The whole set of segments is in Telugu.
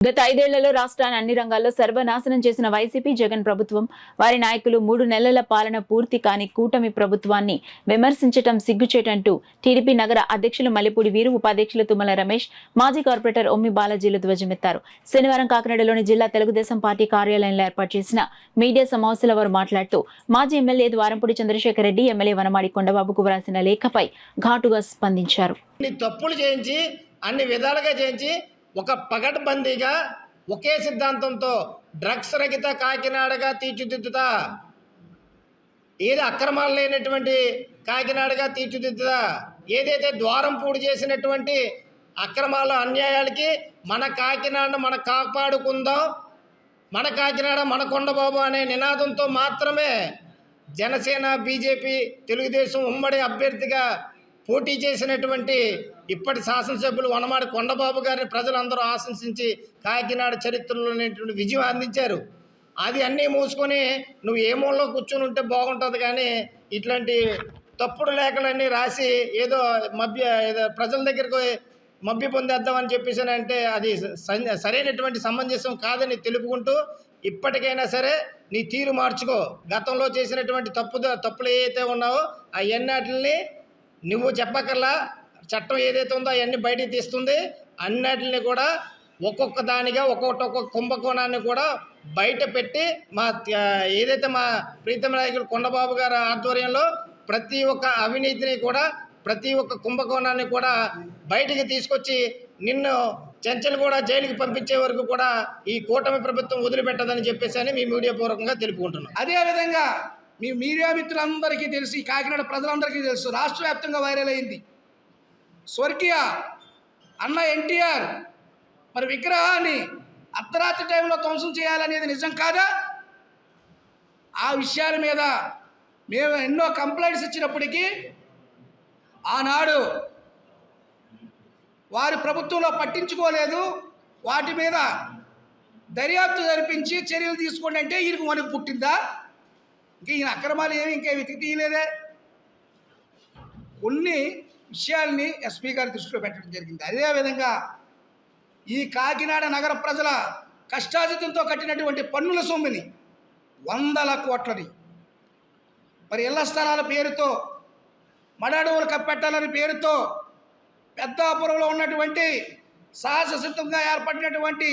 గత 5 ఏళ్లలో రాష్ట్రాన్ని అన్ని రంగాల్లో సర్వనాశనం చేసిన వైసీపీ జగన్ ప్రభుత్వం, వారి నాయకులు 3 నెలల పాలన పూర్తి కాని కూటమి ప్రభుత్వాన్ని విమర్శించటం సిగ్గుచేటంటూ టీడీపీ నగర అధ్యక్షులు మల్లెపూడి వీరు, ఉపాధ్యక్షులు తుమ్మల రమేష్, మాజీ కార్పొరేటర్ ఒమ్మి బాలాజీలు ధ్వజమెత్తారు. శనివారం కాకినాడలోని జిల్లా తెలుగుదేశం పార్టీ కార్యాలయంలో ఏర్పాటు చేసిన మీడియా సమావేశంలో వారు మాట్లాడుతూ మాజీ ఎమ్మెల్యే ద్వారంపూడి చంద్రశేఖర్ రెడ్డి, ఎమ్మెల్యే వనమాడి కొండబాబుకు వ్రాసిన లేఖపై ఘాటుగా స్పందించారు. తప్పులు చేయించి అన్ని విధాలుగా చేయించి ఒక పగడ్బందీగా ఒకే సిద్ధాంతంతో డ్రగ్స్ రహిత కాకినాడగా తీర్చిదిద్దుతా, ఏది అక్రమాలు లేనటువంటి కాకినాడగా తీర్చిదిద్దుతా, ఏదైతే ద్వారంపూడి చేసినటువంటి అక్రమాలు అన్యాయాలకి మన కాకినాడను మనం కాపాడుకుందాం, మన కాకినాడ మన కొండబాబు అనే నినాదంతో మాత్రమే జనసేన, బీజేపీ, తెలుగుదేశం ఉమ్మడి అభ్యర్థిగా పోటీ చేసినటువంటి ఇప్పటి శాసనసభ్యులు వనమాడి కొండబాబు గారిని ప్రజలందరూ ఆశంసించి కాకినాడ చరిత్రలోనేటువంటి విజయం అందించారు. అది అన్నీ మూసుకొని నువ్వు ఏ మూలలో కూర్చొని ఉంటే బాగుంటుంది, కానీ ఇట్లాంటి తప్పుడు లేఖలన్నీ రాసి ఏదో ప్రజల దగ్గరకు మభ్య పొందేద్దామని చెప్పేసి అంటే అది సరైనటువంటి సమంజసం కాదని తెలుపుకుంటూ, ఇప్పటికైనా సరే నీ తీరు మార్చుకో. గతంలో చేసినటువంటి తప్పులు ఏవైతే ఉన్నావో అవన్నిటిని నువ్వు చెప్పకల్లా చట్టం ఏదైతే ఉందో అవన్నీ బయటికి తీస్తుంది. అన్నిటిని కూడా ఒక్కొక్క దానిగా ఒక్కొక్క కుంభకోణాన్ని కూడా బయట పెట్టి ఏదైతే మా ప్రీతమ నాయకుడు కొండబాబు గారి ఆధ్వర్యంలో ప్రతి ఒక్క అవినీతిని కూడా, ప్రతి ఒక్క కుంభకోణాన్ని కూడా బయటికి తీసుకొచ్చి నిన్ను చెంచలు కూడా జైలుకి పంపించే వరకు కూడా ఈ కూటమి ప్రభుత్వం వదిలిపెట్టదని చెప్పేసి మీ మీడియా పూర్వకంగా తెలుపుకుంటున్నాం. అదేవిధంగా మీ మీడియా మిత్రులందరికీ తెలుసు, కాకినాడ ప్రజలందరికీ తెలుసు, రాష్ట్ర వ్యాప్తంగా వైరల్ అయింది స్వర్గీయ అన్న ఎన్టీఆర్ మరి విగ్రహాన్ని అర్ధరాత్రి టైంలో ధ్వంసం చేయాలనేది నిజం కాదా? ఆ విషయాల మీద మేము ఎన్నో కంప్లైంట్స్ ఇచ్చినప్పటికీ ఆనాడు వారి ప్రభుత్వంలో పట్టించుకోలేదు. వాటి మీద దర్యాప్తు జరిపించి చర్యలు తీసుకోండి అంటే ఈయనకు మనకు పుట్టిందా? ఇంకా ఈయన అక్రమాలు ఏమి ఇంకా వెతికి తీయలేదే. కొన్ని విషయాల్ని ఎస్పీ గారి దృష్టిలో పెట్టడం జరిగింది. అదేవిధంగా ఈ కాకినాడ నగర ప్రజల కష్టాజితంతో కట్టినటువంటి పన్నుల సొమ్ముని 100 కోట్లని మరి ఇళ్ల స్థలాల పేరుతో, మడడవులు కప్పెట్టాలని పేరుతో పెద్దాపురంలో ఉన్నటువంటి సాహససిద్ధంగా ఏర్పడినటువంటి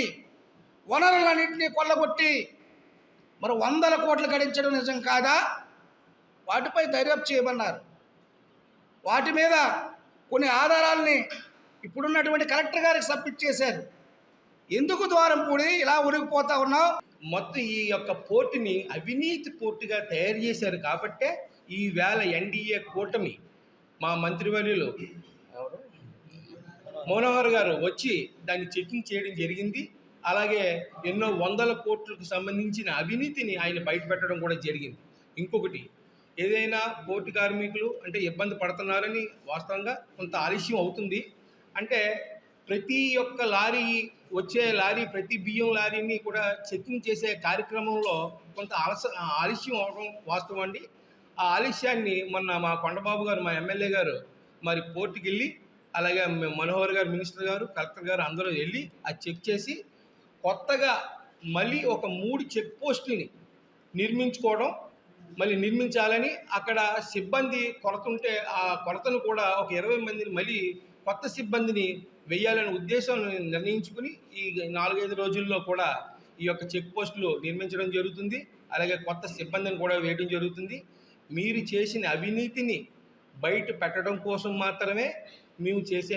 వనరులన్నింటినీ కొల్లగొట్టి మరి 100 కోట్లు గడించడం నిజం కాదా? వాటిపై దర్యాప్తు చేయమన్నారు. వాటి మీద కొన్ని ఆధారాలని ఇప్పుడున్నటువంటి కలెక్టర్ గారికి సబ్మిట్ చేశారు. ఎందుకు ద్వారంపూడి ఇలా ఉరిగిపోతా ఉన్నావు? మొత్తం ఈ యొక్క పోర్టుని అవినీతి పోర్టుగా తయారు చేశారు కాబట్టే ఈవేళ ఎన్డీఏ కూటమి మా మంత్రివర్యులు మనోహర్ గారు వచ్చి దాన్ని చెకింగ్ చేయడం జరిగింది. అలాగే ఎన్నో 100 కోట్లకు సంబంధించిన అవినీతిని ఆయన బయటపెట్టడం కూడా జరిగింది. ఇంకొకటి, ఏదైనా పోర్టు కార్మికులు అంటే ఇబ్బంది పడుతున్నారని వాస్తవంగా కొంత ఆలస్యం అవుతుంది. అంటే ప్రతి ఒక్క లారీ వచ్చే లారీ, ప్రతి బియ్యం లారీని కూడా చెకింగ్ చేసే కార్యక్రమంలో కొంత ఆలస్యం అవడం వాస్తవం అండి. ఆ ఆలస్యాన్ని మొన్న మా కొండబాబు గారు, మా ఎమ్మెల్యే గారు మరి పోర్టుకి వెళ్ళి, అలాగే మనోహర్ గారు, మినిస్టర్ గారు, కలెక్టర్ గారు అందరూ వెళ్ళి అది చెక్ చేసి కొత్తగా మళ్ళీ ఒక 3 చెక్ పోస్టులని నిర్మించాలని, అక్కడ సిబ్బంది కొరత ఉంటే ఆ కొరతను కూడా ఒక 20 మందిని మళ్ళీ కొత్త సిబ్బందిని వెయ్యాలనే ఉద్దేశం నిర్ణయించుకుని ఈ 4-5 రోజుల్లో కూడా ఈ యొక్క చెక్ పోస్టులు నిర్మించడం జరుగుతుంది. అలాగే కొత్త సిబ్బందిని కూడా వేయడం జరుగుతుంది. మీరు చేసిన అవినీతిని బయట పెట్టడం కోసం మాత్రమే మేము చేసే